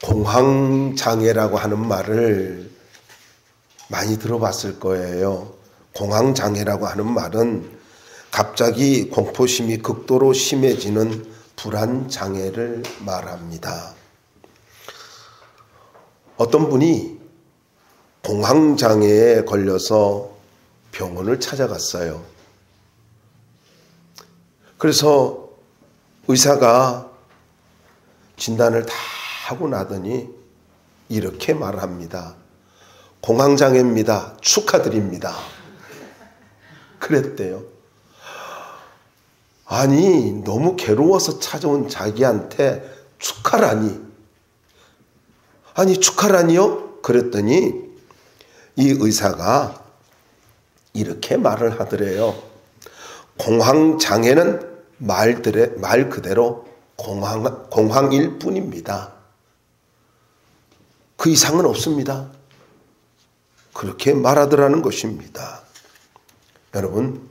공황장애라고 하는 말을 많이 들어봤을 거예요. 공황장애라고 하는 말은 갑자기 공포심이 극도로 심해지는 불안장애를 말합니다. 어떤 분이 공황장애에 걸려서 병원을 찾아갔어요. 그래서 의사가 진단을 다 하고 나더니 이렇게 말합니다. 공황장애입니다. 축하드립니다. 그랬대요. 아니, 너무 괴로워서 찾아온 자기한테 축하라니. 아니, 축하라니요? 그랬더니 이 의사가 이렇게 말을 하더래요. 공황장애는 말 그대로 공황일 뿐입니다. 그 이상은 없습니다. 그렇게 말하더라는 것입니다. 여러분,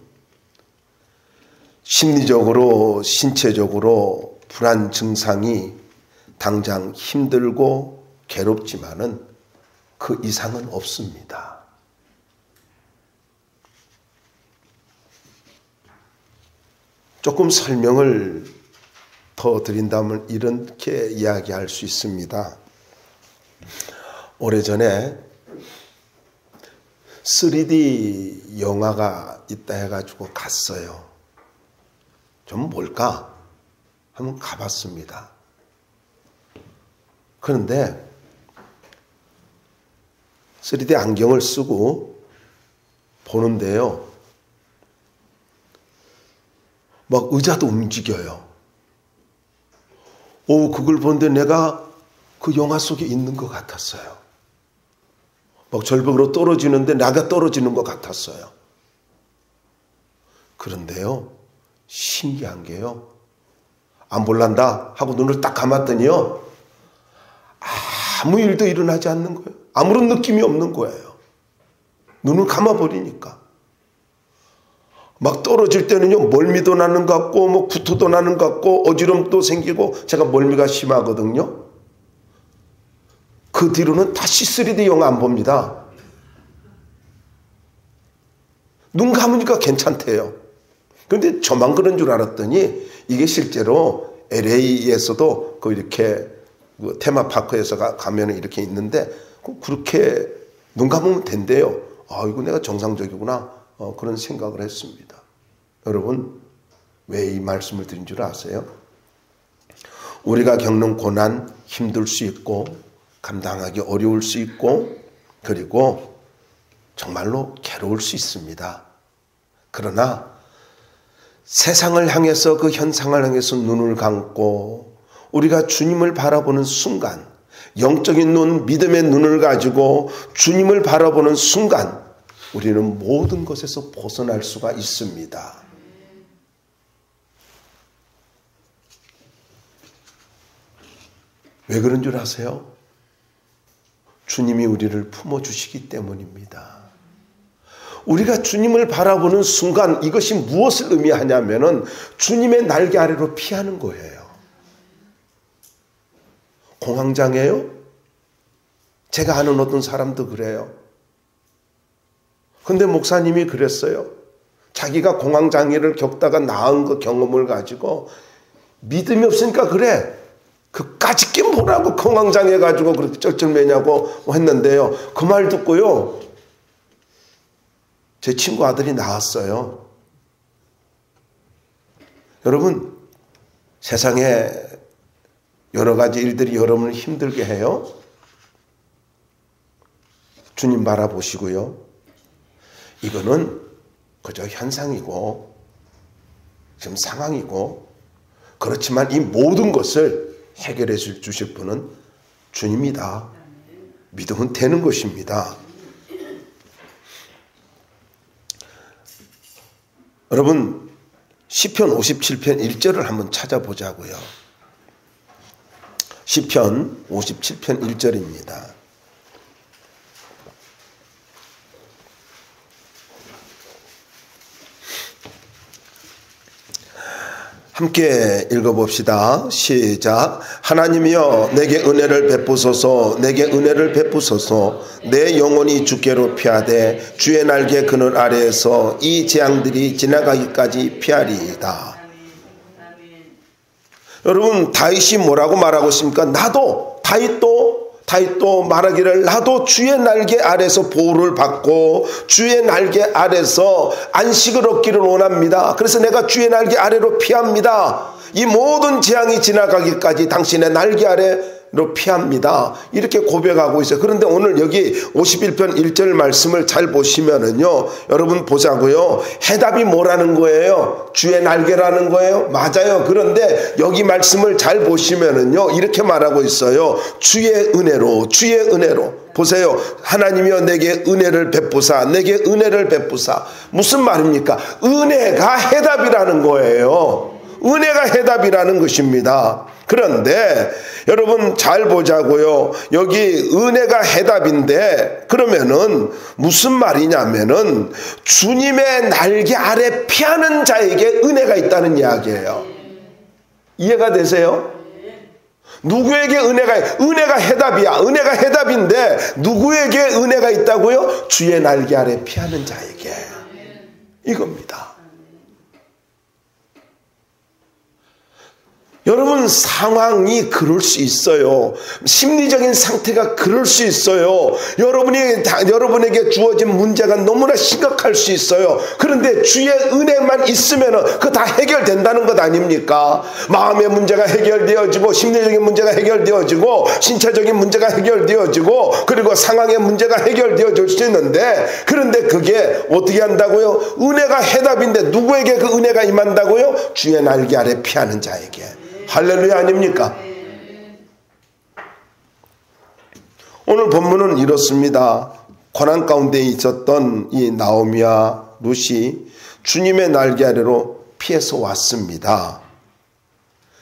심리적으로, 신체적으로 불안 증상이 당장 힘들고 괴롭지만은 그 이상은 없습니다. 조금 설명을 더 드린다면 이렇게 이야기할 수 있습니다. 오래전에 3D 영화가 있다 해가지고 갔어요. 좀 뭘까? 한번 가봤습니다. 그런데 3D 안경을 쓰고 보는데요. 막 의자도 움직여요. 그걸 보는데 내가 그 영화 속에 있는 것 같았어요. 막 절벽으로 떨어지는데 내가 떨어지는 것 같았어요. 그런데요, 신기한 게요. 안 볼란다 하고 눈을 딱 감았더니요. 아무 일도 일어나지 않는 거예요. 아무런 느낌이 없는 거예요. 눈을 감아버리니까. 막 떨어질 때는요, 멀미도 나는 것 같고, 뭐 구토도 나는 것 같고, 어지럼도 생기고, 제가 멀미가 심하거든요. 그 뒤로는 다시 3D 영화 안 봅니다. 눈 감으니까 괜찮대요. 그런데 저만 그런 줄 알았더니 이게 실제로 LA에서도 이렇게 테마파크에서 가면 이렇게 있는데 그렇게 눈 감으면 된대요. 이거 내가 정상적이구나. 그런 생각을 했습니다. 여러분, 왜 이 말씀을 드린 줄 아세요? 우리가 겪는 고난, 힘들 수 있고 감당하기 어려울 수 있고 그리고 정말로 괴로울 수 있습니다. 그러나 세상을 향해서 그 현상을 향해서 눈을 감고 우리가 주님을 바라보는 순간, 영적인 눈, 믿음의 눈을 가지고 주님을 바라보는 순간 우리는 모든 것에서 벗어날 수가 있습니다. 왜 그런 줄 아세요? 주님이 우리를 품어주시기 때문입니다. 우리가 주님을 바라보는 순간 이것이 무엇을 의미하냐면은 주님의 날개 아래로 피하는 거예요. 공황장애요? 제가 아는 어떤 사람도 그래요. 근데 목사님이 그랬어요. 자기가 공황장애를 겪다가 나은 그 경험을 가지고 믿음이 없으니까 그래. 그까짓 게 뭐라고 공황장애 가지고 그렇게 쩔쩔매냐고 했는데요. 그 말 듣고요. 제 친구 아들이 나왔어요. 여러분, 세상에 여러 가지 일들이 여러분을 힘들게 해요. 주님 바라보시고요. 이거는 그저 현상이고 지금 상황이고 그렇지만 이 모든 것을 해결해 주실 분은 주님이다. 믿으면 되는 것입니다. 여러분, 시편 57편 1절을 한번 찾아보자고요. 시편 57편 1절입니다. 함께 읽어봅시다. 시작. 하나님이여 내게 은혜를 베푸소서. 내게 은혜를 베푸소서. 내 영혼이 주께로 피하되 주의 날개 그늘 아래에서 이 재앙들이 지나가기까지 피하리이다. 여러분, 다윗이 뭐라고 말하고 있습니까? 나도 다윗도 말하기를 나도 주의 날개 아래서 보호를 받고 주의 날개 아래서 안식을 얻기를 원합니다. 그래서 내가 주의 날개 아래로 피합니다. 이 모든 재앙이 지나가기까지 당신의 날개 아래로 피합니다. 이렇게 고백하고 있어요. 그런데 오늘 여기 51편 1절 말씀을 잘 보시면은요, 여러분 보자고요. 해답이 뭐라는 거예요? 주의 날개라는 거예요? 맞아요. 그런데 여기 말씀을 잘 보시면은요, 이렇게 말하고 있어요. 주의 은혜로, 주의 은혜로. 보세요. 하나님이여 내게 은혜를 베푸사, 내게 은혜를 베푸사. 무슨 말입니까? 은혜가 해답이라는 거예요. 은혜가 해답이라는 것입니다. 그런데 여러분 잘 보자고요. 여기 은혜가 해답인데 그러면은 무슨 말이냐면은 주님의 날개 아래 피하는 자에게 은혜가 있다는 이야기예요. 이해가 되세요? 누구에게 은혜가 해답이야. 은혜가 해답인데 누구에게 은혜가 있다고요? 주의 날개 아래 피하는 자에게. 이겁니다. 여러분 상황이 그럴 수 있어요. 심리적인 상태가 그럴 수 있어요. 여러분에게 주어진 문제가 너무나 심각할 수 있어요. 그런데 주의 은혜만 있으면 그거 다 해결된다는 것 아닙니까? 마음의 문제가 해결되어지고 심리적인 문제가 해결되어지고 신체적인 문제가 해결되어지고 그리고 상황의 문제가 해결되어질 수 있는데 그런데 그게 어떻게 한다고요? 은혜가 해답인데 누구에게 그 은혜가 임한다고요? 주의 날개 아래 피하는 자에게. 할렐루야 아닙니까? 오늘 본문은 이렇습니다. 고난 가운데 있었던 이 나오미와 룻이 주님의 날개 아래로 피해서 왔습니다.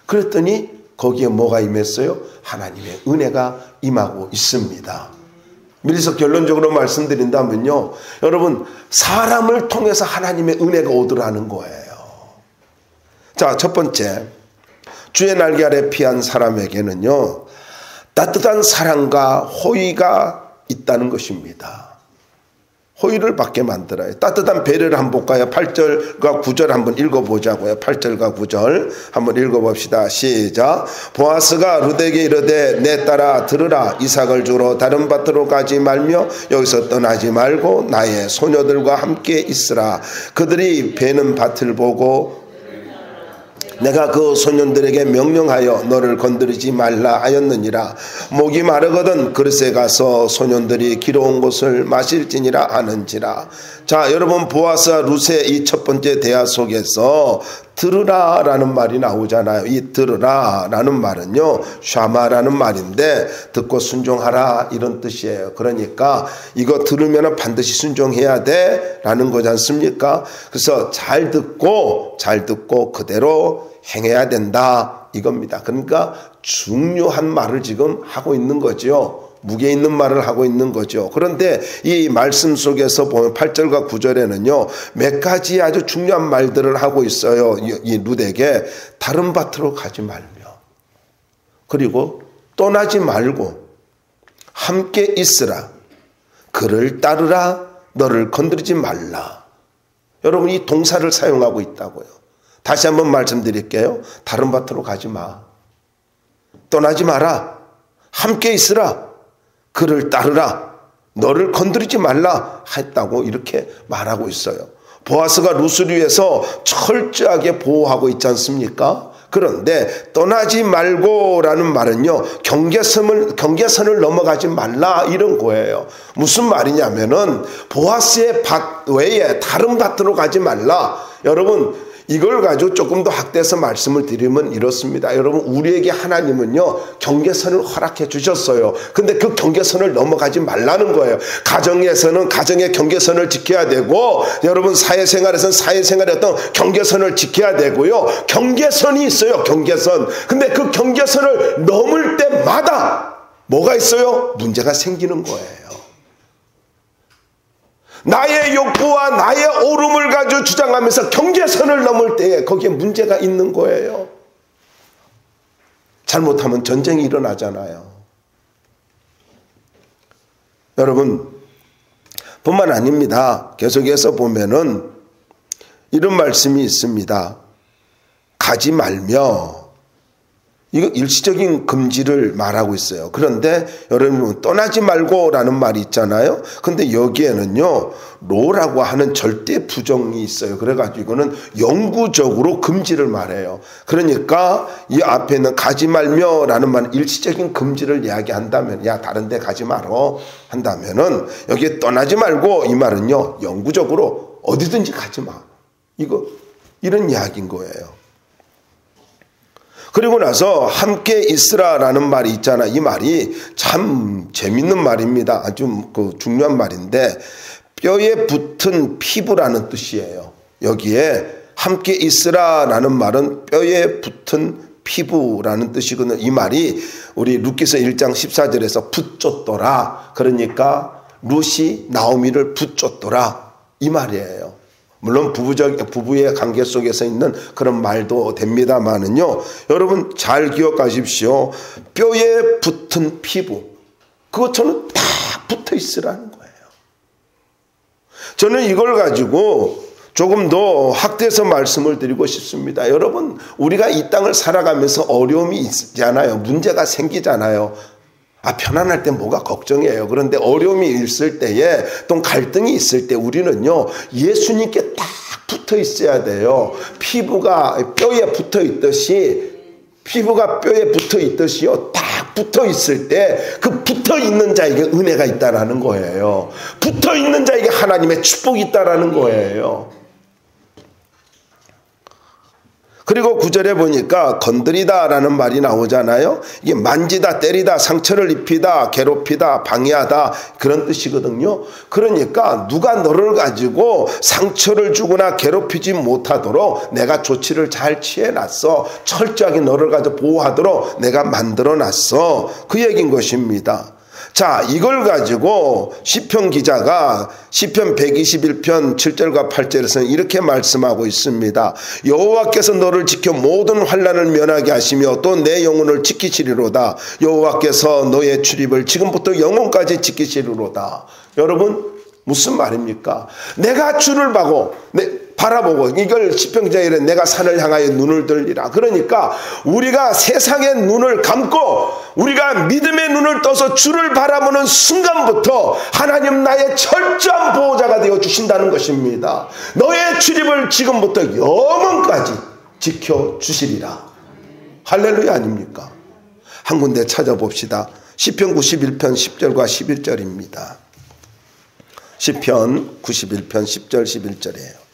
그랬더니 거기에 뭐가 임했어요? 하나님의 은혜가 임하고 있습니다. 미리서 결론적으로 말씀드린다면요, 여러분 사람을 통해서 하나님의 은혜가 오더라는 거예요. 자, 첫 번째, 주의 날개 아래 피한 사람에게는요, 따뜻한 사랑과 호의가 있다는 것입니다. 호의를 받게 만들어요. 따뜻한 배려를 한번 볼까요? 8절과 9절 한번 읽어보자고요. 8절과 9절 한번 읽어봅시다. 시작. 보아스가 룻에게 이르되 내 딸아 들으라. 이삭을 주러 다른 밭으로 가지 말며 여기서 떠나지 말고 나의 소녀들과 함께 있으라. 그들이 베는 밭을 보고 내가 그 소년들에게 명령하여 너를 건드리지 말라 하였느니라. 목이 마르거든 그릇에 가서 소년들이 기러온 것을 마실지니라 하는지라. 자, 여러분 보아스와 룻의 이 첫 번째 대화 속에서 들으라 라는 말이 나오잖아요. 이 들으라 라는 말은요, 샤마라는 말인데 듣고 순종하라 이런 뜻이에요. 그러니까 이거 들으면 반드시 순종해야 돼 라는 거지 않습니까? 그래서 잘 듣고 그대로 행해야 된다 이겁니다. 그러니까 중요한 말을 지금 하고 있는 거죠. 무게 있는 말을 하고 있는 거죠. 그런데 이 말씀 속에서 보면 8절과 9절에는요, 몇 가지 아주 중요한 말들을 하고 있어요. 이 룻에게 다른 밭으로 가지 말며, 그리고 떠나지 말고 함께 있으라. 그를 따르라. 너를 건드리지 말라. 여러분 이 동사를 사용하고 있다고요. 다시 한번 말씀드릴게요. 다른 밭으로 가지 마. 떠나지 마라. 함께 있으라. 그를 따르라. 너를 건드리지 말라 했다고 이렇게 말하고 있어요. 보아스가 룻을 위해서 철저하게 보호하고 있지 않습니까? 그런데 떠나지 말고라는 말은요, 경계선을 넘어가지 말라 이런 거예요. 무슨 말이냐면은 보아스의 밭 외에 다른 밭으로 가지 말라. 여러분 이걸 가지고 조금 더 확대해서 말씀을 드리면 이렇습니다. 여러분 우리에게 하나님은요 경계선을 허락해 주셨어요. 근데 그 경계선을 넘어가지 말라는 거예요. 가정에서는 가정의 경계선을 지켜야 되고, 여러분 사회생활에서는 사회생활의 어떤 경계선을 지켜야 되고요. 경계선이 있어요. 경계선. 근데 그 경계선을 넘을 때마다 뭐가 있어요? 문제가 생기는 거예요. 나의 욕구와 나의 옳음을 가지고 주장하면서 경계선을 넘을 때에 거기에 문제가 있는 거예요. 잘못하면 전쟁이 일어나잖아요. 여러분, 뿐만 아닙니다. 계속해서 보면은 이런 말씀이 있습니다. 가지 말며, 이거 일시적인 금지를 말하고 있어요. 그런데 여러분, 떠나지 말고 라는 말이 있잖아요. 근데 여기에는요, 로라고 하는 절대 부정이 있어요. 그래가지고 이거는 영구적으로 금지를 말해요. 그러니까 이 앞에 있는 가지 말며 라는 말은 일시적인 금지를 이야기한다면, 야, 다른 데 가지 말어 한다면은, 여기에 떠나지 말고 이 말은요, 영구적으로 어디든지 가지 마. 이런 이야기인 거예요. 그리고 나서 함께 있으라라는 말이 있잖아. 이 말이 참 재밌는 말입니다. 아주 중요한 말인데, 뼈에 붙은 피부라는 뜻이에요. 여기에 함께 있으라라는 말은 뼈에 붙은 피부라는 뜻이거든요. 이 말이 우리 룻기서 1장 14절에서 붙줬더라. 그러니까 룻이 나오미를 붙줬더라. 이 말이에요. 물론 부부의 관계 속에서 있는 그런 말도 됩니다만은요. 여러분 잘 기억하십시오. 뼈에 붙은 피부. 그것처럼 다 붙어 있으라는 거예요. 저는 이걸 가지고 조금 더 확대해서 말씀을 드리고 싶습니다. 여러분, 우리가 이 땅을 살아가면서 어려움이 있잖아요. 문제가 생기잖아요. 편안할 때 뭐가 걱정이에요. 그런데 어려움이 있을 때에 또 갈등이 있을 때 우리는요, 예수님께 딱 붙어 있어야 돼요. 피부가 뼈에 붙어 있듯이요, 딱 붙어 있을 때 그 붙어 있는 자에게 은혜가 있다라는 거예요. 붙어 있는 자에게 하나님의 축복이 있다라는 거예요. 그리고 9절에 보니까 건드리다 라는 말이 나오잖아요. 이게 만지다, 때리다, 상처를 입히다, 괴롭히다, 방해하다 그런 뜻이거든요. 그러니까 누가 너를 가지고 상처를 주거나 괴롭히지 못하도록 내가 조치를 잘 취해놨어. 철저하게 너를 가지고 보호하도록 내가 만들어놨어. 그 얘기인 것입니다. 자, 이걸 가지고 시편 기자가 시편 121편 7절과 8절에서는 이렇게 말씀하고 있습니다. 여호와께서 너를 지켜 모든 환난을 면하게 하시며 또 내 영혼을 지키시리로다. 여호와께서 너의 출입을 지금부터 영혼까지 지키시리로다. 여러분, 무슨 말입니까? 내가 주를 바라보고 이걸 시편 기자가 이래 내가 산을 향하여 눈을 들리라. 그러니까 우리가 세상의 눈을 감고 우리가 믿음의 눈을 떠서 주를 바라보는 순간부터 하나님 나의 철저한 보호자가 되어 주신다는 것입니다. 너의 출입을 지금부터 영원까지 지켜주시리라. 할렐루야 아닙니까? 한 군데 찾아봅시다. 시편 91편 10절과 11절입니다. 시편 91편 10절 11절이에요.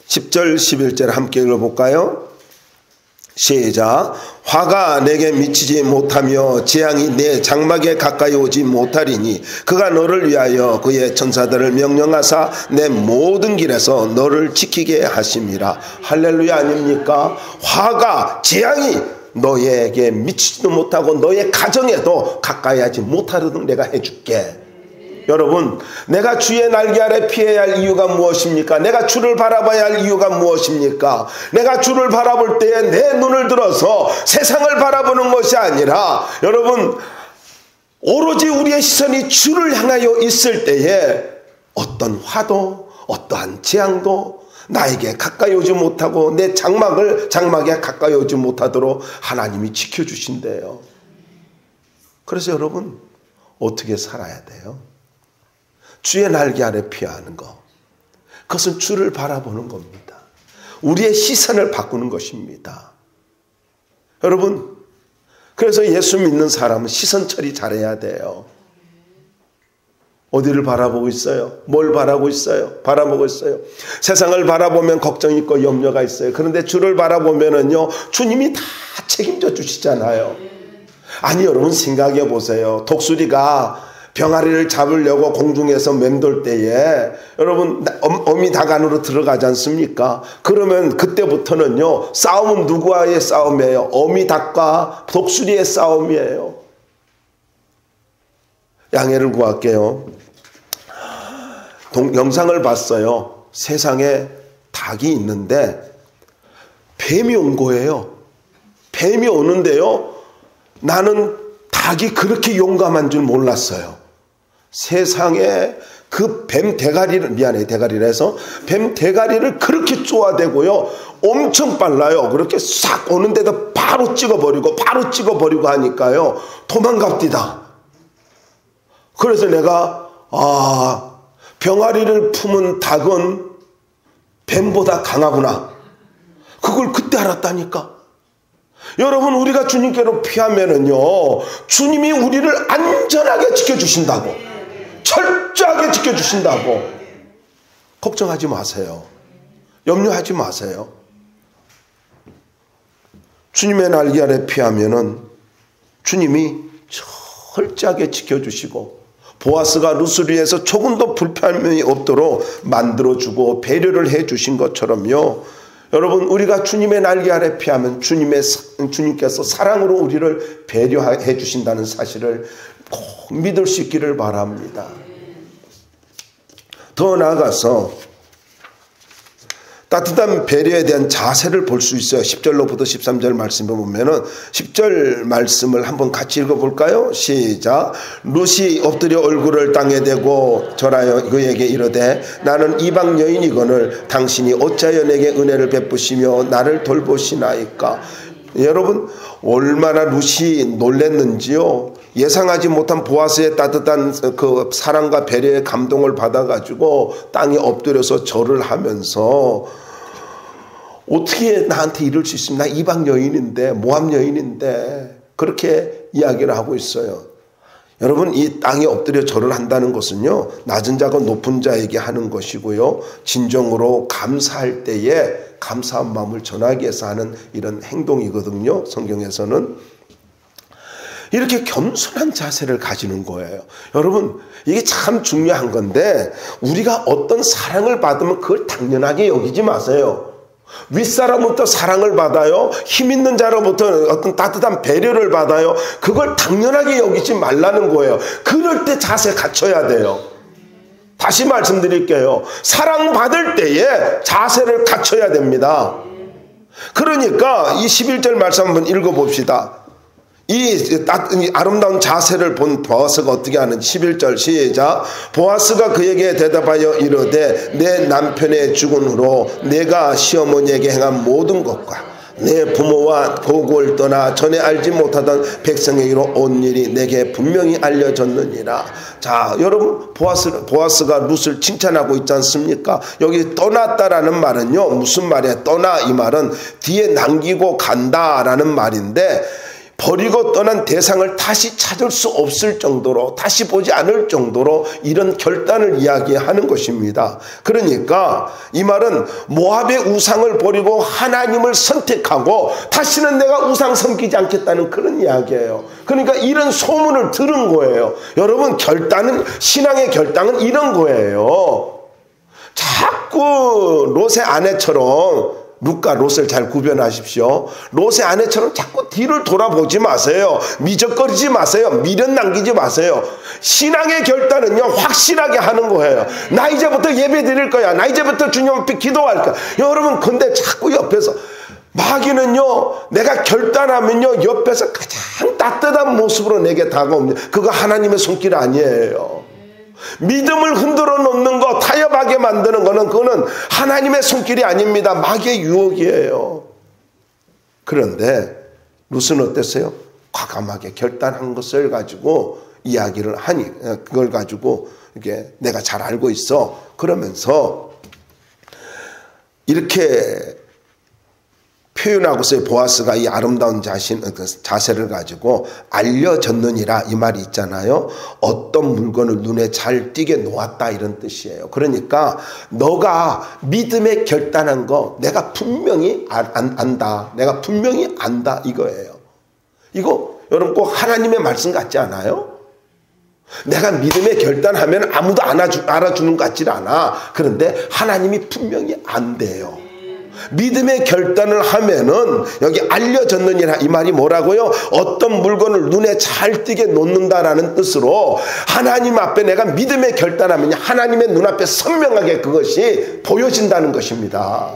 10절 11절 함께 읽어볼까요? 시작. 화가 내게 미치지 못하며 재앙이 내 장막에 가까이 오지 못하리니 그가 너를 위하여 그의 천사들을 명령하사 내 모든 길에서 너를 지키게 하심이라. 할렐루야 아닙니까? 화가 재앙이 너에게 미치지도 못하고 너의 가정에도 가까이 하지 못하도록 내가 해줄게. 여러분, 내가 주의 날개 아래 피해야 할 이유가 무엇입니까? 내가 주를 바라봐야 할 이유가 무엇입니까? 내가 주를 바라볼 때에 내 눈을 들어서 세상을 바라보는 것이 아니라, 여러분, 오로지 우리의 시선이 주를 향하여 있을 때에 어떤 화도 어떠한 재앙도 나에게 가까이 오지 못하고 내 장막에 가까이 오지 못하도록 하나님이 지켜주신대요. 그래서 여러분, 어떻게 살아야 돼요? 주의 날개 아래 피하는 것. 그것은 주를 바라보는 겁니다. 우리의 시선을 바꾸는 것입니다. 여러분, 그래서 예수 믿는 사람은 시선 처리 잘해야 돼요. 어디를 바라보고 있어요? 뭘 바라보고 있어요? 세상을 바라보면 걱정이 있고 염려가 있어요. 그런데 주를 바라보면은요, 주님이 다 책임져 주시잖아요. 아니, 여러분 생각해 보세요. 독수리가 병아리를 잡으려고 공중에서 맴돌 때에 여러분 어미닭 안으로 들어가지 않습니까? 그러면 그때부터는요, 싸움은 누구와의 싸움이에요? 어미닭과 독수리의 싸움이에요. 양해를 구할게요. 영상을 봤어요. 세상에 닭이 있는데 뱀이 온 거예요. 뱀이 오는데요, 나는 닭이 그렇게 용감한 줄 몰랐어요. 세상에 그 뱀 대가리를, 미안해, 대가리를 해서 뱀 대가리를 그렇게 쪼아대고요, 엄청 빨라요. 그렇게 싹 오는데도 바로 찍어버리고 하니까요, 도망갑디다. 그래서 내가 병아리를 품은 닭은 뱀보다 강하구나, 그걸 그때 알았다니까. 여러분, 우리가 주님께로 피하면은요, 주님이 우리를 안전하게 지켜주신다고, 철저하게 지켜주신다고. 걱정하지 마세요. 염려하지 마세요. 주님의 날개 아래 피하면은 주님이 철저하게 지켜주시고, 보아스가 룻을 위해서 조금도 불편함이 없도록 만들어주고 배려를 해주신 것처럼요, 여러분, 우리가 주님의 날개 아래 피하면 주님께서 사랑으로 우리를 배려해 주신다는 사실을 꼭 믿을 수 있기를 바랍니다. 더 나아가서 따뜻한 배려에 대한 자세를 볼 수 있어요. 10절로부터 13절 말씀을 보면은 10절 말씀을 한번 같이 읽어볼까요? 시작. 룻이 엎드려 얼굴을 땅에 대고 절하여 그에게 이르되 나는 이방 여인이거늘 당신이 어찌하여 내게 은혜를 베푸시며 나를 돌보시나이까. 여러분, 얼마나 룻이 놀랬는지요. 예상하지 못한 보아스의 따뜻한 그 사랑과 배려의 감동을 받아가지고 땅에 엎드려서 절을 하면서, 어떻게 나한테 이럴 수 있습니까? 나 이방 여인인데, 모함 여인인데, 그렇게 이야기를 하고 있어요. 여러분, 이 땅에 엎드려 절을 한다는 것은요, 낮은 자가 높은 자에게 하는 것이고요, 진정으로 감사할 때에 감사한 마음을 전하기 위해서 하는 이런 행동이거든요. 성경에서는 이렇게 겸손한 자세를 가지는 거예요. 여러분, 이게 참 중요한 건데, 우리가 어떤 사랑을 받으면 그걸 당연하게 여기지 마세요. 윗사람부터 사랑을 받아요. 힘 있는 자로부터 어떤 따뜻한 배려를 받아요. 그걸 당연하게 여기지 말라는 거예요. 그럴 때 자세 갖춰야 돼요. 다시 말씀드릴게요. 사랑받을 때에 자세를 갖춰야 됩니다. 그러니까 이 11절 말씀 한번 읽어봅시다. 이 아름다운 자세를 본 보아스가 어떻게 하는지 11절 시작. 보아스가 그에게 대답하여 이르되 내 남편의 죽은 후로 내가 시어머니에게 행한 모든 것과 내 부모와 고국을 떠나 전에 알지 못하던 백성에게로 온 일이 내게 분명히 알려졌느니라. 자, 여러분, 보아스가 룻을 칭찬하고 있지 않습니까? 여기 떠났다라는 말은요, 무슨 말이에요? 떠나, 이 말은 뒤에 남기고 간다라는 말인데, 버리고 떠난 대상을 다시 찾을 수 없을 정도로, 다시 보지 않을 정도로 이런 결단을 이야기하는 것입니다. 그러니까 이 말은 모압의 우상을 버리고 하나님을 선택하고 다시는 내가 우상 섬기지 않겠다는 그런 이야기예요. 그러니까 이런 소문을 들은 거예요. 여러분, 신앙의 결단은 이런 거예요. 자꾸 롯의 아내처럼, 룻과 롯을 잘 구별하십시오. 롯의 아내처럼 자꾸 뒤를 돌아보지 마세요. 미적거리지 마세요. 미련 남기지 마세요. 신앙의 결단은요, 확실하게 하는 거예요. 나 이제부터 예배 드릴 거야. 나 이제부터 주님 앞에 기도할 거야. 여러분, 근데 자꾸 옆에서 마귀는요, 내가 결단하면요, 옆에서 가장 따뜻한 모습으로 내게 다가옵니다. 그거 하나님의 손길 아니에요. 믿음을 흔들어 놓는 거, 타협하게 만드는 거는, 그거는 하나님의 손길이 아닙니다. 마귀의 유혹이에요. 그런데 룻은 어땠어요? 과감하게 결단한 것을 가지고 이야기를 하니, 그걸 가지고 이게 내가 잘 알고 있어, 그러면서 이렇게 표현하고서의 보아스가 이 아름다운 자세를 가지고 알려졌느니라, 이 말이 있잖아요. 어떤 물건을 눈에 잘 띄게 놓았다, 이런 뜻이에요. 그러니까 너가 믿음에 결단한 거 내가 분명히 안다. 내가 분명히 안다, 이거예요. 이거 여러분 꼭 하나님의 말씀 같지 않아요? 내가 믿음의 결단하면 아무도 알아주는 것 같지 않아. 그런데 하나님이 분명히 안돼요. 믿음의 결단을 하면은 여기 알려졌느니라 이 말이 뭐라고요? 어떤 물건을 눈에 잘 띄게 놓는다라는 뜻으로 하나님 앞에 내가 믿음의 결단하면 하나님의 눈앞에 선명하게 그것이 보여진다는 것입니다.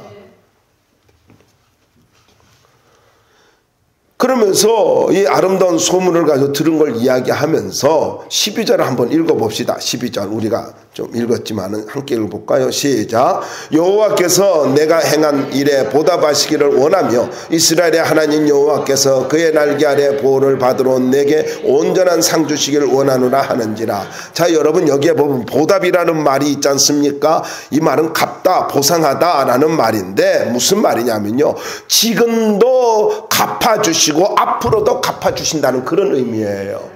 그러면서 이 아름다운 소문을 가지고 들은 걸 이야기하면서 12절을 한번 읽어봅시다. 12절 우리가 좀 읽었지만은 함께 읽어볼까요? 시작. 여호와께서 내가 행한 일에 보답하시기를 원하며 이스라엘의 하나님 여호와께서 그의 날개 아래 보호를 받으러 내게 온전한 상 주시기를 원하노라 하는지라. 자, 여러분 여기에 보면 보답이라는 말이 있지 않습니까? 이 말은 갚다, 보상하다라는 말인데 무슨 말이냐면요, 지금도 갚아주시고 앞으로도 갚아주신다는 그런 의미예요.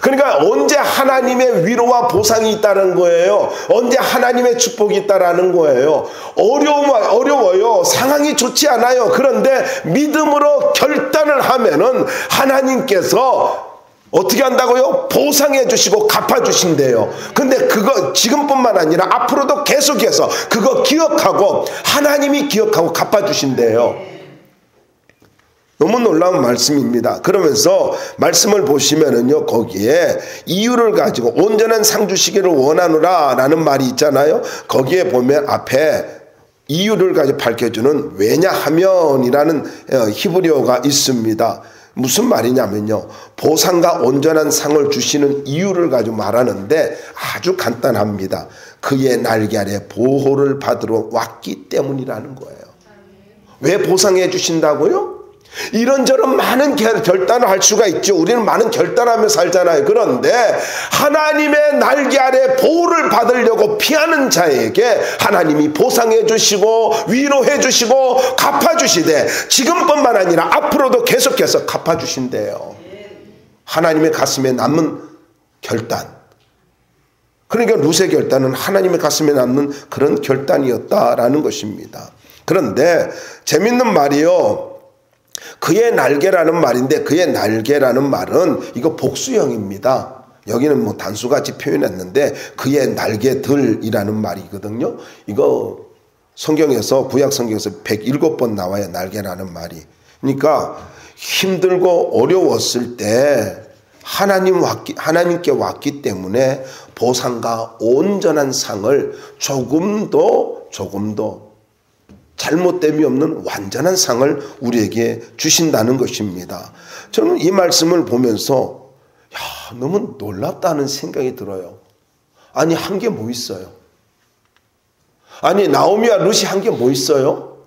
그러니까 언제 하나님의 위로와 보상이 있다는 거예요. 언제 하나님의 축복이 있다라는 거예요. 어려워요. 상황이 좋지 않아요. 그런데 믿음으로 결단을 하면은 하나님께서 어떻게 한다고요? 보상해 주시고 갚아 주신대요. 근데 그거 지금뿐만 아니라 앞으로도 계속해서 그거 기억하고 하나님이 기억하고 갚아 주신대요. 너무 놀라운 말씀입니다. 그러면서 말씀을 보시면은요, 거기에 이유를 가지고 온전한 상 주시기를 원하노라 라는 말이 있잖아요. 거기에 보면 앞에 이유를 가지고 밝혀주는 왜냐하면이라는 히브리어가 있습니다. 무슨 말이냐면요, 보상과 온전한 상을 주시는 이유를 가지고 말하는데 아주 간단합니다. 그의 날개 아래 보호를 받으러 왔기 때문이라는 거예요. 왜 보상해 주신다고요? 이런저런 많은 결단을 할 수가 있죠. 우리는 많은 결단하며 살잖아요. 그런데 하나님의 날개 아래 보호를 받으려고 피하는 자에게 하나님이 보상해 주시고 위로해 주시고 갚아 주시되 지금뿐만 아니라 앞으로도 계속해서 갚아 주신대요. 하나님의 가슴에 남는 결단. 그러니까 룻의 결단은 하나님의 가슴에 남는 그런 결단이었다라는 것입니다. 그런데 재밌는 말이요, 그의 날개라는 말인데 그의 날개라는 말은 이거 복수형입니다. 여기는 뭐 단수같이 표현했는데 그의 날개들이라는 말이거든요. 이거 성경에서 구약 성경에서 107번 나와요. 날개라는 말이. 그러니까 힘들고 어려웠을 때 하나님께 왔기 때문에 보상과 온전한 상을 조금도 잘못됨이 없는 완전한 상을 우리에게 주신다는 것입니다. 저는 이 말씀을 보면서 너무 놀랍다는 생각이 들어요. 아니, 한 게 뭐 있어요? 아니, 나오미와 룻이 한 게 뭐 있어요?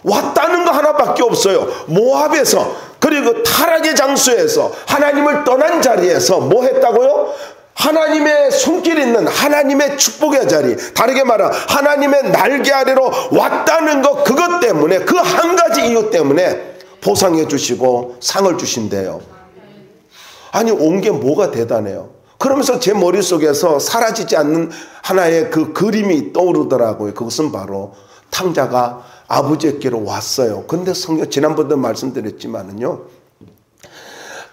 왔다는 거 하나밖에 없어요. 모압에서, 그리고 타락의 장소에서, 하나님을 떠난 자리에서 뭐 했다고요? 하나님의 손길 있는 하나님의 축복의 자리, 다르게 말하면 하나님의 날개 아래로 왔다는 것, 그것 때문에, 그 한 가지 이유 때문에 보상해 주시고 상을 주신대요. 아니, 온 게 뭐가 대단해요. 그러면서 제 머릿속에서 사라지지 않는 하나의 그 그림이 떠오르더라고요. 그것은 바로 탕자가 아버지에게로 왔어요. 근데 성경 지난번도 말씀드렸지만은요,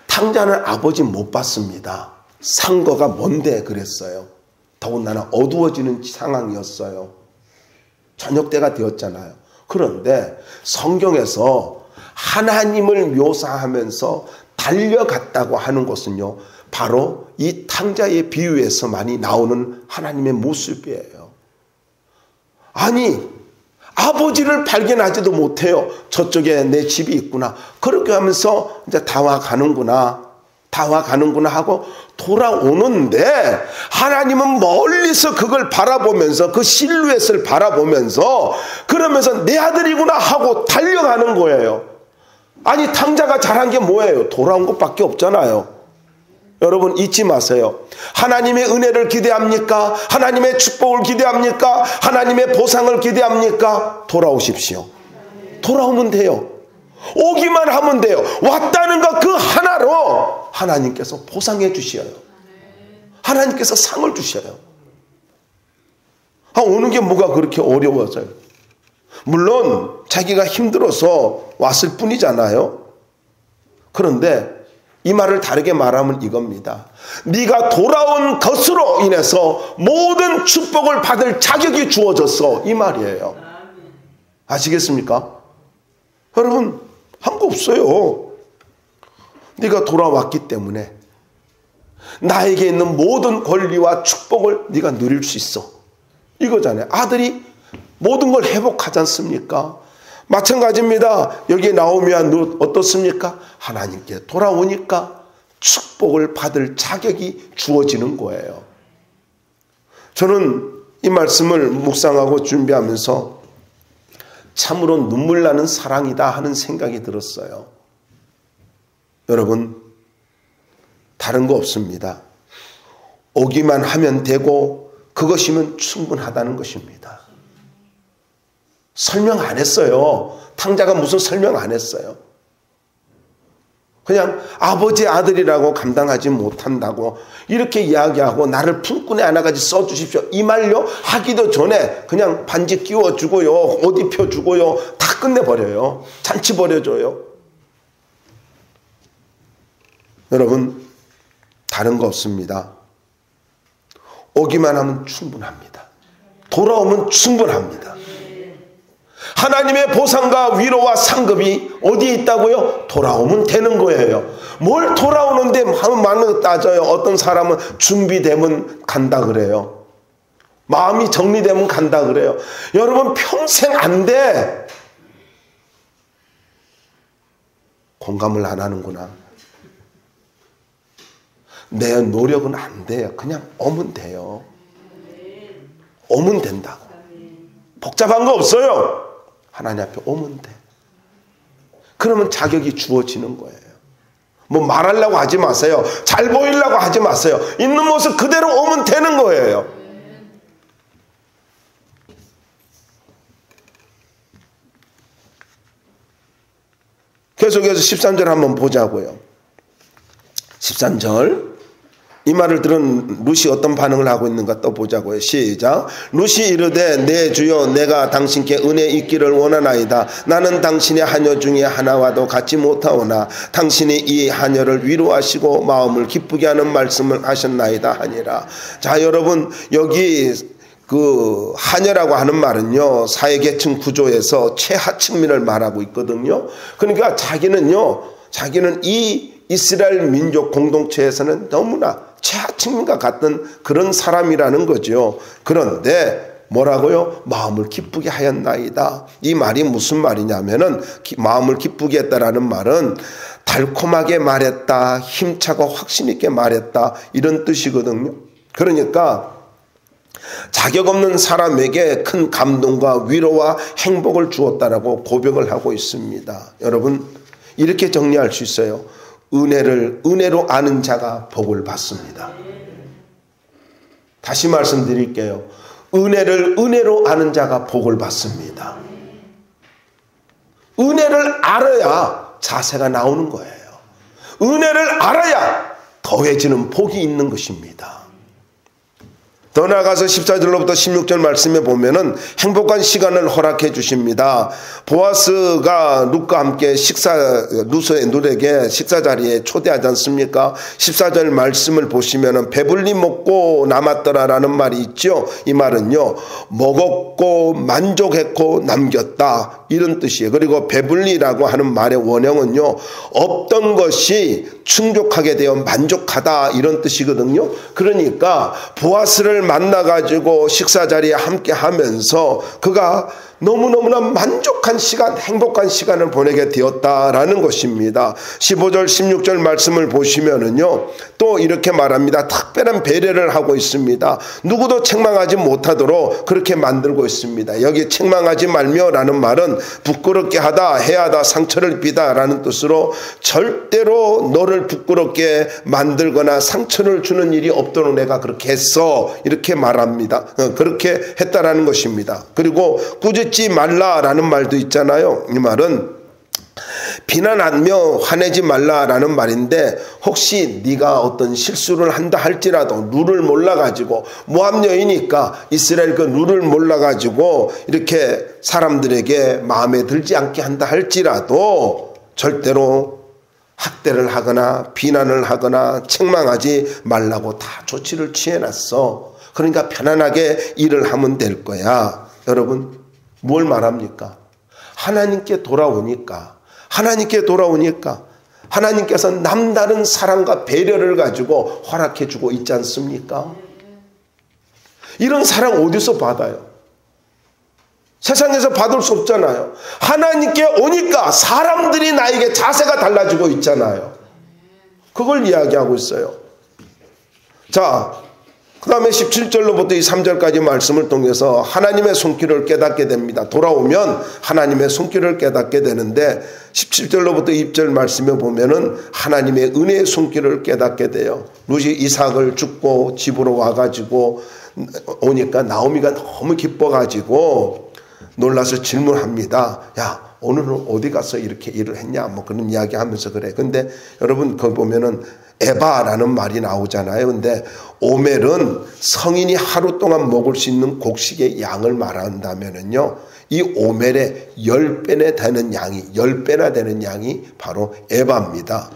탕자는 아버지 못 봤습니다. 상거가 뭔데 그랬어요. 더군다나 어두워지는 상황이었어요. 저녁 때가 되었잖아요. 그런데 성경에서 하나님을 묘사하면서 달려갔다고 하는 것은요, 바로 이 탕자의 비유에서 많이 나오는 하나님의 모습이에요. 아니, 아버지를 발견하지도 못해요. 저쪽에 내 집이 있구나. 그렇게 하면서 이제 다 와가는구나 하고 돌아오는데, 하나님은 멀리서 그걸 바라보면서, 그 실루엣을 바라보면서, 그러면서 내 아들이구나 하고 달려가는 거예요. 아니, 탕자가 잘한 게 뭐예요? 돌아온 것밖에 없잖아요. 여러분 잊지 마세요. 하나님의 은혜를 기대합니까? 하나님의 축복을 기대합니까? 하나님의 보상을 기대합니까? 돌아오십시오. 돌아오면 돼요. 오기만 하면 돼요. 왔다는 것 그 하나로 하나님께서 보상해 주셔요. 하나님께서 상을 주셔요. 오는 게 뭐가 그렇게 어려워서요? 물론 자기가 힘들어서 왔을 뿐이잖아요. 그런데 이 말을 다르게 말하면 이겁니다. 네가 돌아온 것으로 인해서 모든 축복을 받을 자격이 주어졌어, 이 말이에요. 아시겠습니까? 여러분, 한 거 없어요. 네가 돌아왔기 때문에 나에게 있는 모든 권리와 축복을 네가 누릴 수 있어, 이거잖아요. 아들이 모든 걸 회복하지 않습니까? 마찬가지입니다. 여기 나오면 어떻습니까? 하나님께 돌아오니까 축복을 받을 자격이 주어지는 거예요. 저는 이 말씀을 묵상하고 준비하면서 참으로 눈물 나는 사랑이다 하는 생각이 들었어요. 여러분, 다른 거 없습니다. 오기만 하면 되고 그것이면 충분하다는 것입니다. 설명 안 했어요. 탕자가 무슨 설명 안 했어요. 그냥 아버지 아들이라고 감당하지 못한다고 이렇게 이야기하고 나를 품꾼의 하나까지 써주십시오, 이 말요 하기도 전에 그냥 반지 끼워주고요, 옷 입혀주고요, 다 끝내버려요. 잔치 벌여줘요. 여러분, 다른 거 없습니다. 오기만 하면 충분합니다. 돌아오면 충분합니다. 하나님의 보상과 위로와 상급이 어디에 있다고요? 돌아오면 되는 거예요. 뭘 돌아오는데 하면 많은 따져요. 어떤 사람은 준비되면 간다 그래요. 마음이 정리되면 간다 그래요. 여러분, 평생 안 돼. 공감을 안 하는구나. 내 노력은 안 돼요. 그냥 오면 돼요. 오면 된다고. 복잡한 거 없어요. 하나님 앞에 오면 돼. 그러면 자격이 주어지는 거예요. 뭐 말하려고 하지 마세요. 잘 보이려고 하지 마세요. 있는 모습 그대로 오면 되는 거예요. 계속해서 13절 한번 보자고요. 13절. 이 말을 들은 룻이 어떤 반응을 하고 있는가 또 보자고요. 시작. 룻이 이르되 내 주여, 내가 당신께 은혜 있기를 원하나이다. 나는 당신의 하녀 중에 하나와도 같지 못하오나 당신이 이 하녀를 위로하시고 마음을 기쁘게 하는 말씀을 하셨나이다 하니라. 자, 여러분, 여기 그 하녀라고 하는 말은요, 사회계층 구조에서 최하층민을 말하고 있거든요. 그러니까 자기는 이 이스라엘 민족 공동체에서는 너무나 최하층민과 같은 그런 사람이라는 거죠. 그런데 뭐라고요? 마음을 기쁘게 하였나이다. 이 말이 무슨 말이냐면은, 마음을 기쁘게 했다라는 말은 달콤하게 말했다, 힘차고 확신 있게 말했다, 이런 뜻이거든요. 그러니까 자격 없는 사람에게 큰 감동과 위로와 행복을 주었다라고 고백을 하고 있습니다. 여러분, 이렇게 정리할 수 있어요. 은혜를 은혜로 아는 자가 복을 받습니다. 다시 말씀드릴게요. 은혜를 은혜로 아는 자가 복을 받습니다. 은혜를 알아야 자세가 나오는 거예요. 은혜를 알아야 더해지는 복이 있는 것입니다. 더 나아가서 14절로부터 16절 말씀에 보면은 행복한 시간을 허락해 주십니다. 보아스가 룻과 함께 룻에게 식사 자리에 초대하지 않습니까? 14절 말씀을 보시면은 배불리 먹고 남았더라라는 말이 있죠. 이 말은요, 먹었고 만족했고 남겼다, 이런 뜻이에요. 그리고 배불리라고 하는 말의 원형은요, 없던 것이 충족하게 되어 만족하다, 이런 뜻이거든요. 그러니까 보아스를 만나가지고 식사 자리에 함께 하면서 그가 너무너무나 만족한 시간, 행복한 시간을 보내게 되었다라는 것입니다. 15절 16절 말씀을 보시면은요, 또 이렇게 말합니다. 특별한 배려를 하고 있습니다. 누구도 책망하지 못하도록 그렇게 만들고 있습니다. 여기 책망하지 말며 라는 말은 부끄럽게 하다, 해하다, 상처를 입히다 라는 뜻으로 절대로 너를 부끄럽게 만들거나 상처를 주는 일이 없도록 내가 그렇게 했어, 이렇게 말합니다. 그렇게 했다라는 것입니다. 그리고 꾸짖지 말라라는 말도 있잖아요. 이 말은 비난하며 화내지 말라라는 말인데, 혹시 네가 어떤 실수를 한다 할지라도 룰을 몰라가지고, 모압 여이니까 이스라엘 그 룰을 몰라가지고 이렇게 사람들에게 마음에 들지 않게 한다 할지라도 절대로 학대를 하거나 비난을 하거나 책망하지 말라고 다 조치를 취해놨어. 그러니까 편안하게 일을 하면 될 거야. 여러분, 뭘 말합니까? 하나님께 돌아오니까 하나님께서 남다른 사랑과 배려를 가지고 허락해 주고 있지 않습니까? 이런 사랑 어디서 받아요? 세상에서 받을 수 없잖아요. 하나님께 오니까 사람들이 나에게 자세가 달라지고 있잖아요. 그걸 이야기하고 있어요. 자, 그 다음에 17절로부터 이 3절까지 말씀을 통해서 하나님의 손길을 깨닫게 됩니다. 돌아오면 하나님의 손길을 깨닫게 되는데 17절로부터 2절 말씀에 보면은 하나님의 은혜의 손길을 깨닫게 돼요. 룻이 이삭을 줍고 집으로 와가지고 오니까 나오미가 너무 기뻐가지고 놀라서 질문합니다. 야, 오늘은 어디 가서 이렇게 일을 했냐? 뭐 그런 이야기 하면서 그래. 근데 여러분, 거기 보면은 에바라는 말이 나오잖아요. 근데 오멜은 성인이 하루 동안 먹을 수 있는 곡식의 양을 말한다면은요, 이 오멜의 10배나 되는 양이 바로 에바입니다.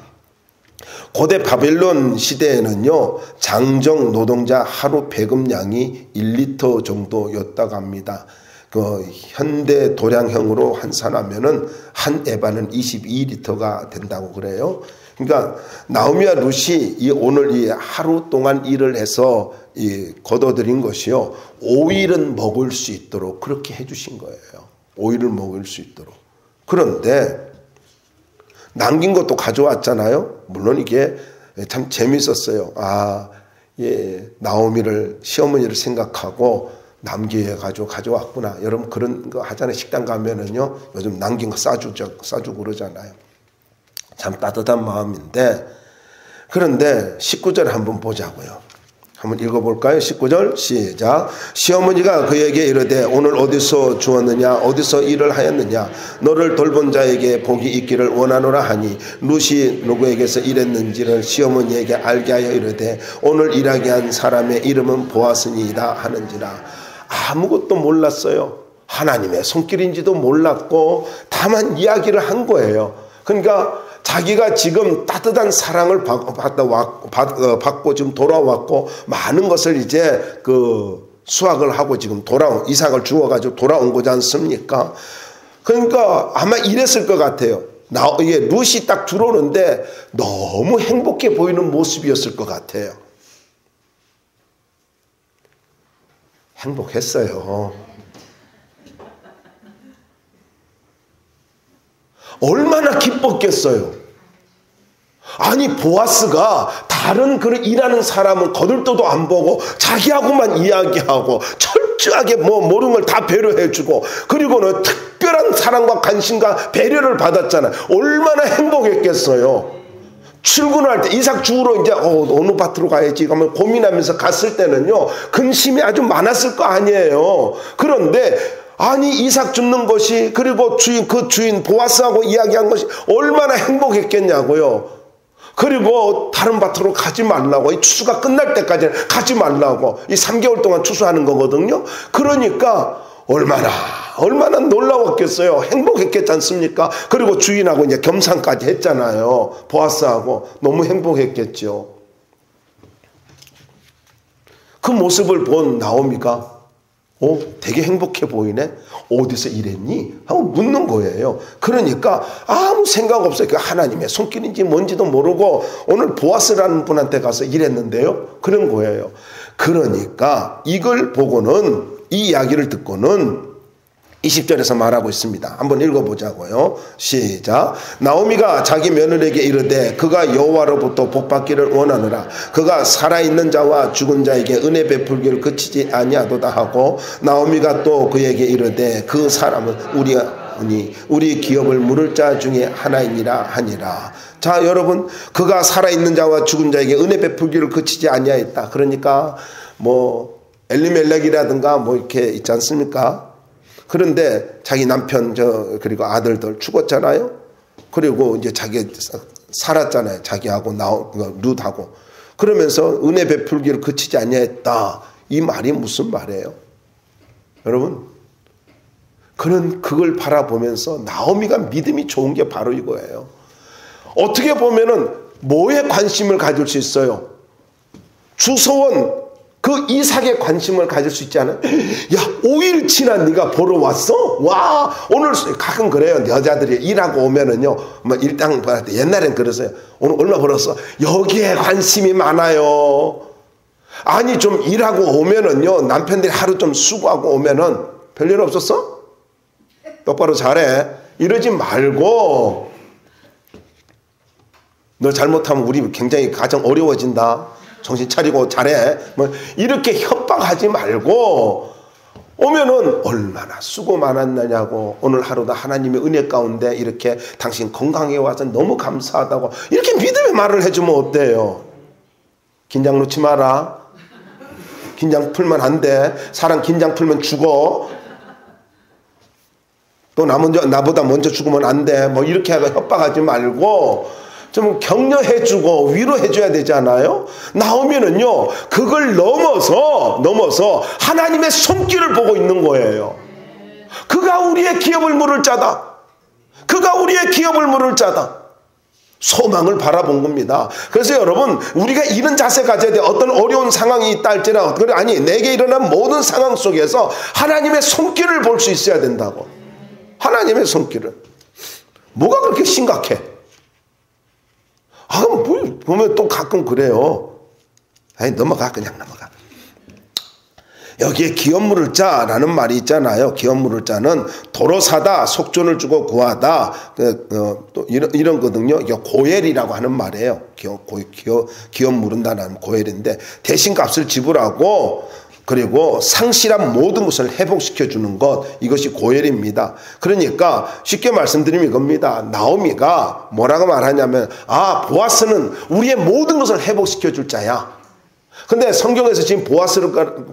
고대 바벨론 시대에는요, 장정 노동자 하루 배급량이 1리터 정도였다고 합니다. 그 현대 도량형으로 환산하면은 한 에바는 22리터가 된다고 그래요. 그러니까 나오미와 룻이 오늘 이 하루 동안 일을 해서 거둬들인 것이요, 5일은 먹을 수 있도록 그렇게 해주신 거예요. 5일을 먹을 수 있도록. 그런데 남긴 것도 가져왔잖아요. 물론 이게 참 재밌었어요. 나오미를, 시어머니를 생각하고 남겨가지고 가져왔구나. 여러분 그런 거 하잖아요. 식당 가면은요, 요즘 남긴 거 싸주고 그러잖아요. 참 따뜻한 마음인데, 그런데 19절 한번 보자고요. 한번 읽어볼까요? 19절 시작. 시어머니가 그에게 이르되 오늘 어디서 주었느냐, 어디서 일을 하였느냐, 너를 돌본 자에게 복이 있기를 원하노라 하니 룻이 누구에게서 일했는지를 시어머니에게 알게 하여 이르되 오늘 일하게 한 사람의 이름은 보아스니이다 하는지라. 아무것도 몰랐어요. 하나님의 손길인지도 몰랐고 다만 이야기를 한 거예요. 그러니까 자기가 지금 따뜻한 사랑을 받고 지금 돌아왔고 많은 것을 이제 수확을 하고 지금 이삭을 주워가지고 돌아온 거지 않습니까? 그러니까 아마 이랬을 것 같아요. 이게 룻이 딱 들어오는데 너무 행복해 보이는 모습이었을 것 같아요. 행복했어요. 얼마나 기뻤겠어요. 아니, 보아스가 다른 그런 일하는 사람은 거들떠도 안 보고 자기하고만 이야기하고 철저하게 모르는 걸 다 배려해주고, 그리고는 특별한 사랑과 관심과 배려를 받았잖아요. 얼마나 행복했겠어요. 출근할 때 이삭 주우러 이제 어느 밭으로 가야지 하면 고민하면서 갔을 때는요, 근심이 아주 많았을 거 아니에요. 그런데 아니, 이삭 줍는 것이, 그리고 그 주인 보아스하고 이야기한 것이 얼마나 행복했겠냐고요. 그리고 다른 밭으로 가지 말라고, 이 추수가 끝날 때까지 가지 말라고, 이 3개월 동안 추수하는 거거든요. 그러니까 얼마나 놀라웠겠어요. 행복했겠지 않습니까? 그리고 주인하고 이제 겸상까지 했잖아요. 보아스하고. 너무 행복했겠죠. 그 모습을 본 나오미가 되게 행복해 보이네? 어디서 일했니? 하고 묻는 거예요. 그러니까 아무 생각 없어요. 그 하나님의 손길인지 뭔지도 모르고 오늘 보아스라는 분한테 가서 일했는데요. 그런 거예요. 그러니까 이걸 보고는, 이 이야기를 듣고는 20절에서 말하고 있습니다. 한번 읽어보자고요. 시작. 나오미가 자기 며느리에게 이르되 그가 여호와로부터 복받기를 원하노라. 그가 살아있는 자와 죽은 자에게 은혜 베풀기를 그치지 아니하도다 하고, 나오미가 또 그에게 이르되 그 사람은 우리 기업을 물을 자 중에 하나이니라 하니라. 자, 여러분, 그가 살아있는 자와 죽은 자에게 은혜 베풀기를 그치지 아니하였다. 그러니까 엘리멜렉이라든가 이렇게 있지 않습니까? 그런데 자기 남편 그리고 아들들 죽었잖아요. 그리고 이제 자기 살았잖아요. 자기하고 룻하고. 그러면서 은혜 베풀기를 그치지 아니했다. 이 말이 무슨 말이에요? 여러분, 그는 그걸 바라보면서 나오미가 믿음이 좋은 게 바로 이거예요. 어떻게 보면은 뭐에 관심을 가질 수 있어요? 주소원 그 이삭에 관심을 가질 수 있지 않아요? 야, 5일치나 네가 보러 왔어? 와, 오늘 가끔 그래요. 여자들이 일하고 오면은요, 뭐 일당 벌 때 옛날엔 그랬어요. 오늘 얼마 벌었어? 여기에 관심이 많아요. 아니 좀 일하고 오면은요, 남편들이 하루 좀 수고하고 오면은 별일 없었어? 똑바로 잘해. 이러지 말고, 너 잘못하면 우리 굉장히 가정 어려워진다. 정신 차리고 잘해. 뭐 이렇게 협박하지 말고, 오면은 얼마나 수고 많았느냐고, 오늘 하루도 하나님의 은혜 가운데 이렇게 당신 건강해 와서 너무 감사하다고 이렇게 믿음의 말을 해주면 어때요? 긴장 놓지 마라. 긴장 풀면 안 돼. 사람 긴장 풀면 죽어. 또 나보다 먼저 죽으면 안 돼. 뭐 이렇게 하고 협박하지 말고 좀 격려해주고 위로해줘야 되잖아요. 나오면은요, 그걸 넘어서 하나님의 손길을 보고 있는 거예요. 그가 우리의 기업을 물을 자다. 그가 우리의 기업을 물을 자다. 소망을 바라본 겁니다. 그래서 여러분, 우리가 이런 자세 가져야 돼요. 어떤 어려운 상황이 있다 할지라도, 아니 내게 일어난 모든 상황 속에서 하나님의 손길을 볼 수 있어야 된다고. 하나님의 손길을. 뭐가 그렇게 심각해? 뭐 보면 또 가끔 그래요. 아니 넘어가, 그냥 넘어가. 여기에 기업 물을 자라는 말이 있잖아요. 기업 물을 자는 도로 사다, 속전을 주고 구하다, 또 이런 거든요. 이게 고엘이라고 하는 말이에요. 기업 물은다는 고엘인데, 대신 값을 지불하고 그리고 상실한 모든 것을 회복시켜 주는 것, 이것이 고엘입니다. 그러니까 쉽게 말씀드리면 이겁니다. 나오미가 뭐라고 말하냐면, 보아스는 우리의 모든 것을 회복시켜 줄 자야. 근데 성경에서 지금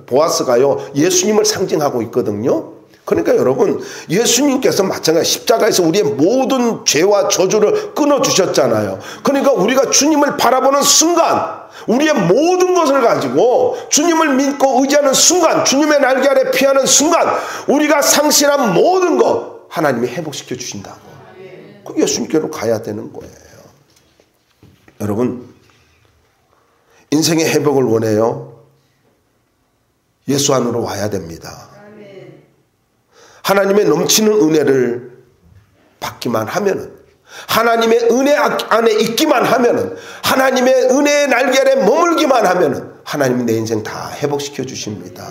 보아스가요, 예수님을 상징하고 있거든요. 그러니까 여러분, 예수님께서 마찬가지 십자가에서 우리의 모든 죄와 저주를 끊어주셨잖아요. 그러니까 우리가 주님을 바라보는 순간, 우리의 모든 것을 가지고 주님을 믿고 의지하는 순간, 주님의 날개 아래 피하는 순간, 우리가 상실한 모든 것 하나님이 회복시켜 주신다고. 그 예수님께로 가야 되는 거예요. 여러분, 인생의 회복을 원해요. 예수 안으로 와야 됩니다. 하나님의 넘치는 은혜를 받기만 하면은, 하나님의 은혜 안에 있기만 하면은, 하나님의 은혜의 날개 아래 머물기만 하면은 하나님이 내 인생 다 회복시켜 주십니다.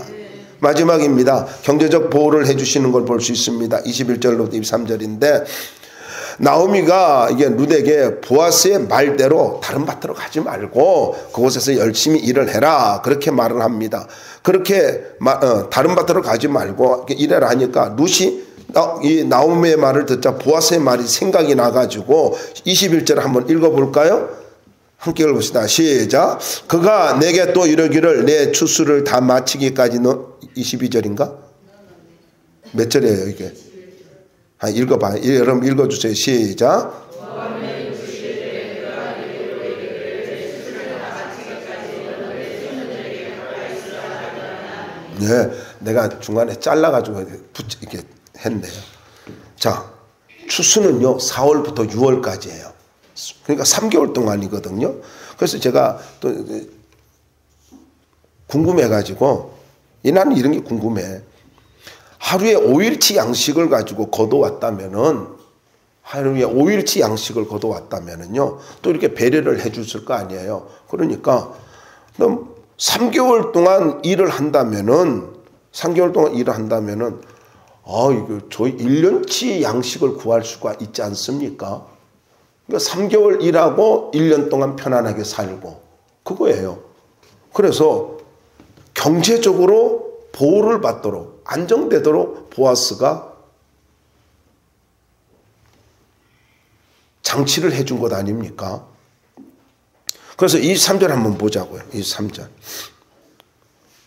마지막입니다. 경제적 보호를 해주시는 걸 볼 수 있습니다. 21절로부터 23절인데, 나오미가 이게 룻에게 보아스의 말대로 다른 밭으로 가지 말고 그곳에서 열심히 일을 해라, 그렇게 말을 합니다. 그렇게 다른 밭으로 가지 말고 일해라 하니까 룻이 이 나오미의 말을 듣자 보아스의 말이 생각이 나가지고 21절 한번 읽어볼까요? 함께 읽어봅시다. 시작. 그가 내게 또 이러기를 내 추수를 다 마치기까지는 22절인가? 몇 절이에요 이게? 읽어봐요. 여러분 읽어주세요. 시작. 네, 내가 중간에 잘라가지고 이렇게 했네요. 자, 추수는요 4월부터 6월까지예요. 그러니까 3개월 동안이거든요. 그래서 제가 또 궁금해가지고, 나는 이런 게 궁금해. 하루에 5일치 양식을 가지고 거둬왔다면은, 하루에 5일치 양식을 거둬왔다면은요, 또 이렇게 배려를 해줬을 거 아니에요. 그러니까 3개월 동안 일을 한다면은, 이거 저희 1년치 양식을 구할 수가 있지 않습니까? 그러니까 3개월 일하고 1년 동안 편안하게 살고, 그거예요. 그래서 경제적으로 보호를 받도록, 안정되도록 보아스가 장치를 해준 것 아닙니까? 그래서 23절 한번 보자고요. 23절.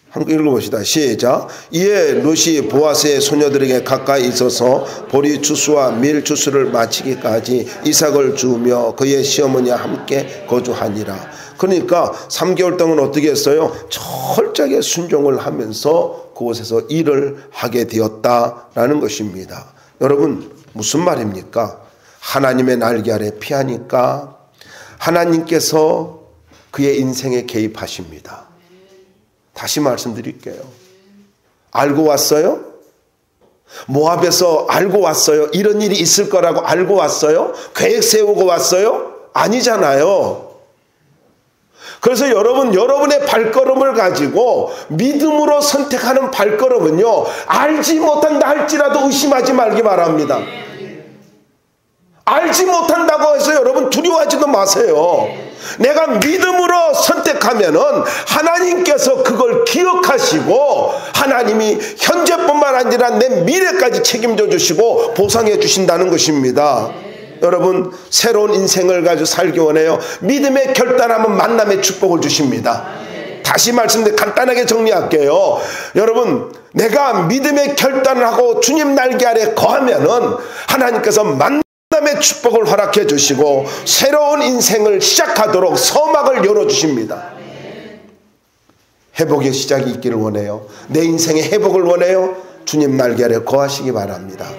한번 읽어봅시다. 시작. 이에 룻이 보아스의 소녀들에게 가까이 있어서 보리 추수와 밀 추수를 마치기까지 이삭을 주며 그의 시어머니와 함께 거주하니라. 그러니까 3개월 동안 어떻게 했어요? 철저하게 순종을 하면서 그곳에서 일을 하게 되었다라는 것입니다. 여러분, 무슨 말입니까? 하나님의 날개 아래 피하니까 하나님께서 그의 인생에 개입하십니다. 다시 말씀드릴게요. 알고 왔어요? 모압에서 알고 왔어요? 이런 일이 있을 거라고 알고 왔어요? 계획 세우고 왔어요? 아니잖아요. 그래서 여러분의 발걸음을 가지고 믿음으로 선택하는 발걸음은요, 알지 못한다 할지라도 의심하지 말기 바랍니다. 알지 못한다고 해서 여러분 두려워하지도 마세요. 내가 믿음으로 선택하면은 하나님께서 그걸 기억하시고 하나님이 현재뿐만 아니라 내 미래까지 책임져 주시고 보상해 주신다는 것입니다. 여러분, 새로운 인생을 가지고 살기 원해요. 믿음의 결단하면 만남의 축복을 주십니다. 다시 말씀드려 간단하게 정리할게요. 여러분, 내가 믿음의 결단을 하고 주님 날개 아래 거하면은 하나님께서 만남의 축복을 허락해 주시고 새로운 인생을 시작하도록 서막을 열어주십니다. 회복의 시작이 있기를 원해요. 내 인생의 회복을 원해요. 주님 날개 아래 거하시기 바랍니다.